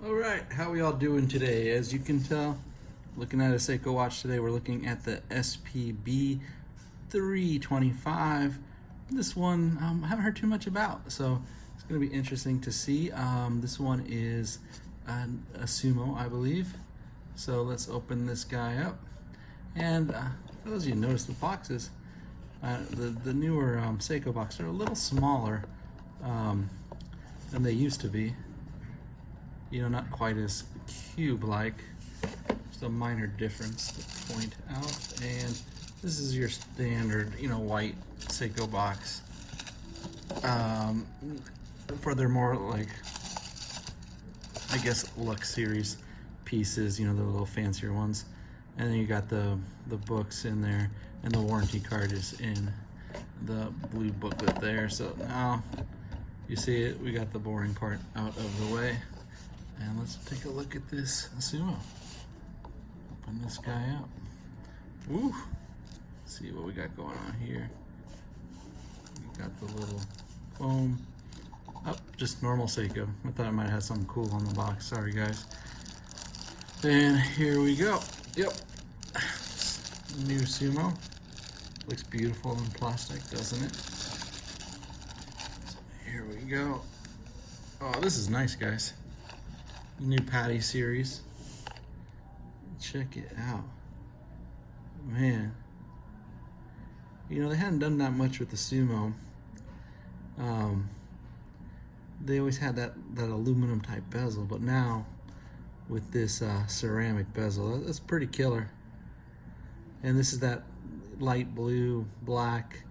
All right, how we all doing today? As you can tell, looking at a Seiko watch today, we're looking at the SPB325. This one I haven't heard too much about, so it's going to be interesting to see. This one is a Sumo, I believe. So let's open this guy up. And for those of you who notice the boxes, the newer Seiko boxes are a little smaller than they used to be. You know, not quite as cube-like. Just a minor difference to point out. And this is your standard, white Seiko box. For their more like, I guess, Lux series pieces, the little fancier ones. And then you got the books in there, and the warranty card is in the blue booklet there. So now you see it, we got the boring part out of the way. And let's take a look at this Sumo. Open this guy up. Woo! See what we got going on here. We got the little foam. Oh, just normal Seiko. I thought I might have something cool on the box. Sorry, guys. And here we go. Yep. New Sumo. Looks beautiful in plastic, doesn't it? So here we go. Oh, this is nice, guys. New Patty series. Check it out. Man. They hadn't done that much with the Sumo. They always had that aluminum type bezel, but now with this ceramic bezel, that's pretty killer. And this is that light blue black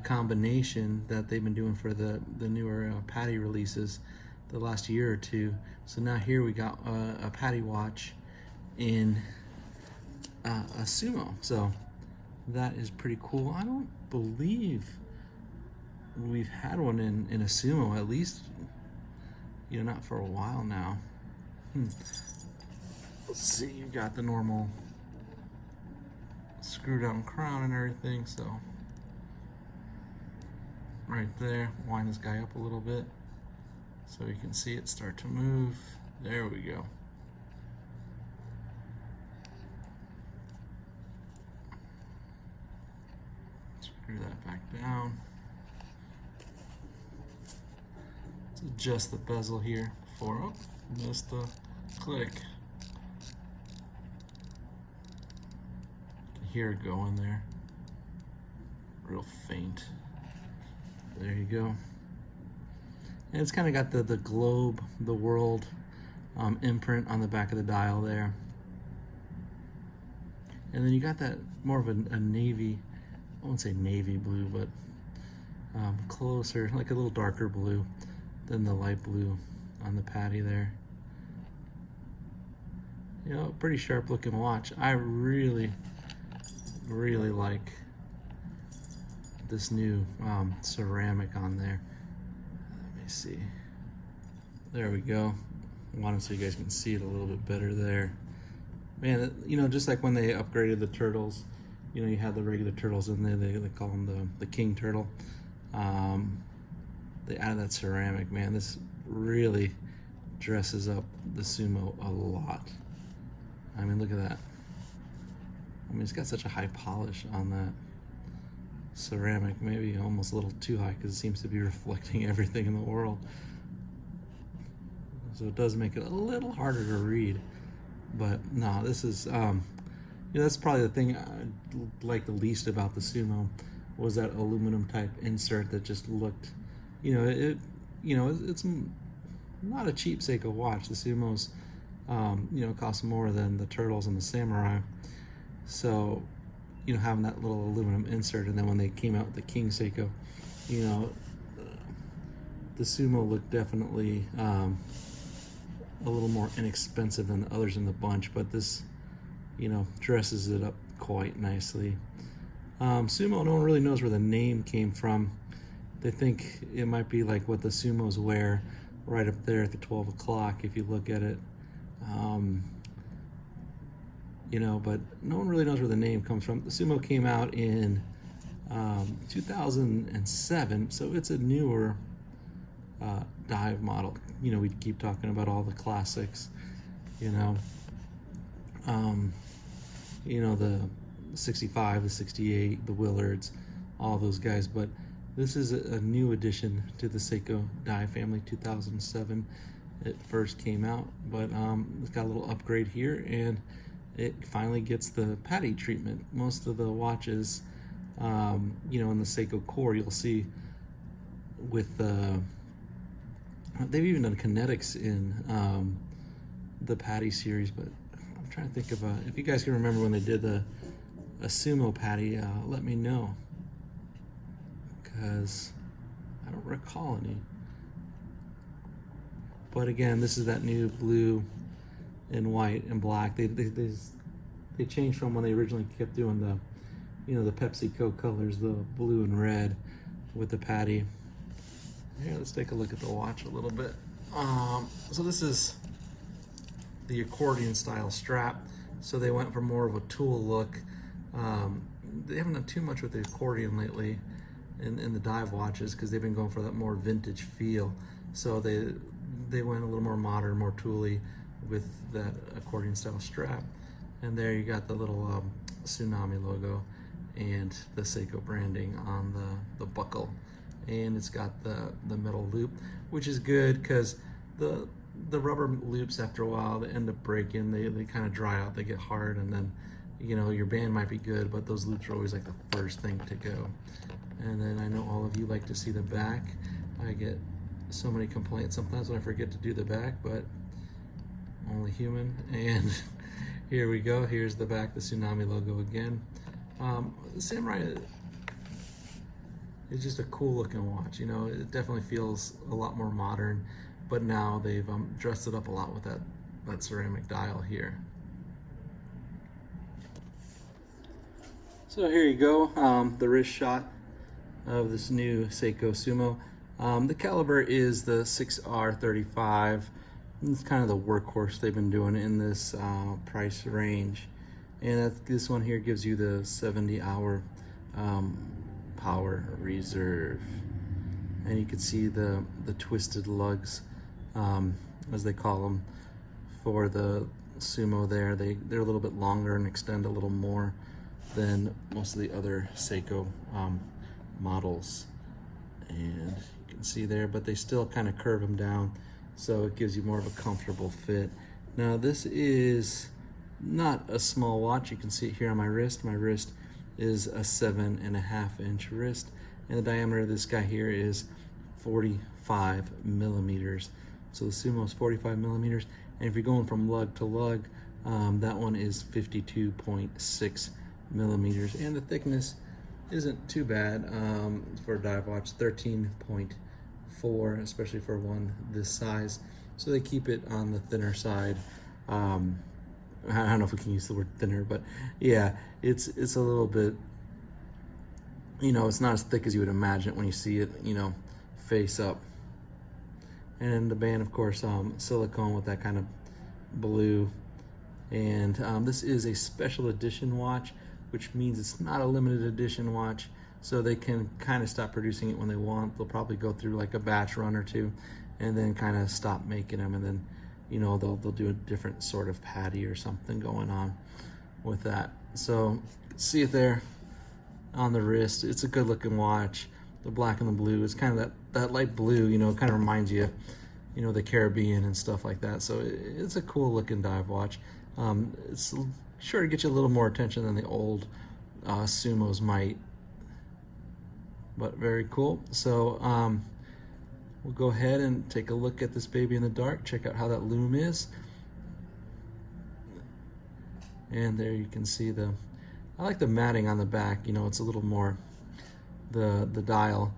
combination that they've been doing for the newer Patty releases the last year or two. So now here we got a Patty watch in a Sumo. So that is pretty cool. I don't believe we've had one in a Sumo, at least, not for a while now. Let's see, you got the normal screw down crown and everything. So right there, wind this guy up a little bit so you can see it start to move. There we go. Screw that back down. Let's adjust the bezel here for, missed the click. You can hear it going there. Real faint. There you go. And it's kind of got the globe, the world imprint on the back of the dial there. And then you got that more of a navy, I won't say navy blue, but closer, like a little darker blue than the light blue on the Patty there. Pretty sharp looking watch. I really, really like this new ceramic on there. Let me see. There we go. I want it so you guys can see it a little bit better there. Man, just like when they upgraded the turtles, you had the regular turtles in there, they call them the king turtle. They added that ceramic, man. This really dresses up the Sumo a lot. I mean, look at that. I mean, it's got such a high polish on that ceramic, maybe almost a little too high because it seems to be reflecting everything in the world. So it does make it a little harder to read. But no, this is, that's probably the thing I like the least about the Sumo, was that aluminum type insert that just looked, it's not a cheap Seiko watch. The Sumos, cost more than the Turtles and the Samurai. So, having that little aluminum insert, and then when they came out with the King Seiko, the Sumo looked definitely a little more inexpensive than the others in the bunch, but this, dresses it up quite nicely. Sumo, no one really knows where the name came from. They think it might be like what the Sumos wear right up there at the 12 o'clock if you look at it. But no one really knows where the name comes from. The Sumo came out in 2007, so it's a newer dive model. You know, we keep talking about all the classics, you know, the 65, the 68, the Willards, all those guys. But this is a new addition to the Seiko dive family. 2007 it first came out, but it's got a little upgrade here, and it finally gets the patty treatment. Most of the watches, you know, in the Seiko core, you'll see with they've even done kinetics in the patty series, but I'm trying to think of if you guys can remember when they did a Sumo patty, let me know, because I don't recall any. But again, this is that new blue and white and black. They changed from when they originally kept doing the, you know, the PepsiCo colors, the blue and red with the patty. Here, let's take a look at the watch a little bit. So this is the accordion style strap. So they went for more of a tool look. They haven't done too much with the accordion lately in the dive watches, because they've been going for that more vintage feel. So they went a little more modern, more tooly with that accordion style strap. And there you got the little Tsunami logo and the Seiko branding on the buckle. And it's got the metal loop, which is good, because the rubber loops, after a while, they end up breaking. They kind of dry out, they get hard, and then, you know, your band might be good, but those loops are always like the first thing to go. And then I know all of you like to see the back. I get so many complaints sometimes when I forget to do the back, but only human. And here we go. Here's the back, the Tsunami logo again. The Samurai is just a cool looking watch. You know, it definitely feels a lot more modern, but now they've dressed it up a lot with that ceramic dial here. So here you go, the wrist shot of this new Seiko Sumo. The caliber is the 6R35. It's kind of the workhorse they've been doing in this price range. And this one here gives you the 70-hour power reserve. And you can see the twisted lugs, as they call them, for the Sumo there. They're a little bit longer and extend a little more than most of the other Seiko models. And you can see there, but they still kind of curve them down, so it gives you more of a comfortable fit. Now this is not a small watch. You can see it here on my wrist. My wrist is a 7.5 inch wrist, and the diameter of this guy here is 45 millimeters. So the Sumo is 45 millimeters, and if you're going from lug to lug, that one is 52.6 millimeters, and the thickness isn't too bad for a dive watch, 13.4, especially for one this size. So they keep it on the thinner side. I don't know if we can use the word thinner, but yeah, it's a little bit, you know, it's not as thick as you would imagine when you see it, you know, face up. And the band, of course, silicone with that kind of blue. And this is a special edition watch, which means it's not a limited edition watch, so they can kind of stop producing it when they want. They'll probably go through like a batch run or two and then kind of stop making them, and then, you know, they'll do a different sort of patty or something going on with that. So see it there on the wrist. It's a good looking watch. The black and the blue, it's kind of that light blue, you know, kind of reminds you, you know, the Caribbean and stuff like that. So it's a cool looking dive watch. It's sure to get you a little more attention than the old Sumos might, but very cool. So we'll go ahead and take a look at this baby in the dark, check out how that loom is. And there you can see I like the matting on the back. You know, it's a little more, the dial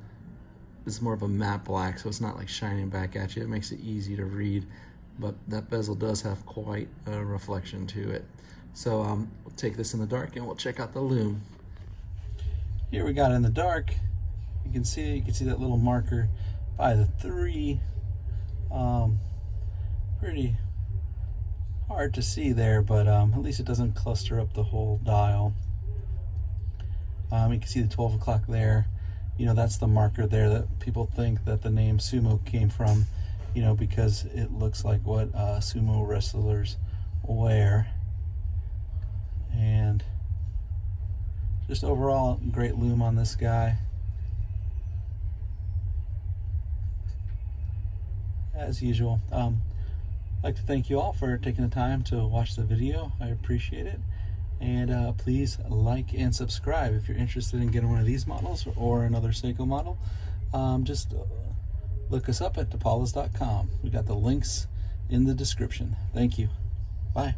is more of a matte black, so it's not like shining back at you. It makes it easy to read, but that bezel does have quite a reflection to it. So we'll take this in the dark and we'll check out the loom. Here we got it in the dark. You can see that little marker by the 3. Pretty hard to see there, but at least it doesn't cluster up the whole dial. You can see the 12 o'clock there. You know, that's the marker there that people think that the name Sumo came from. you know, because it looks like what sumo wrestlers wear. And just overall, great loom on this guy. As usual, I'd like to thank you all for taking the time to watch the video. I appreciate it. And please like and subscribe if you're interested in getting one of these models or another Seiko model. Just look us up at depalas.com. We got the links in the description. Thank you. Bye.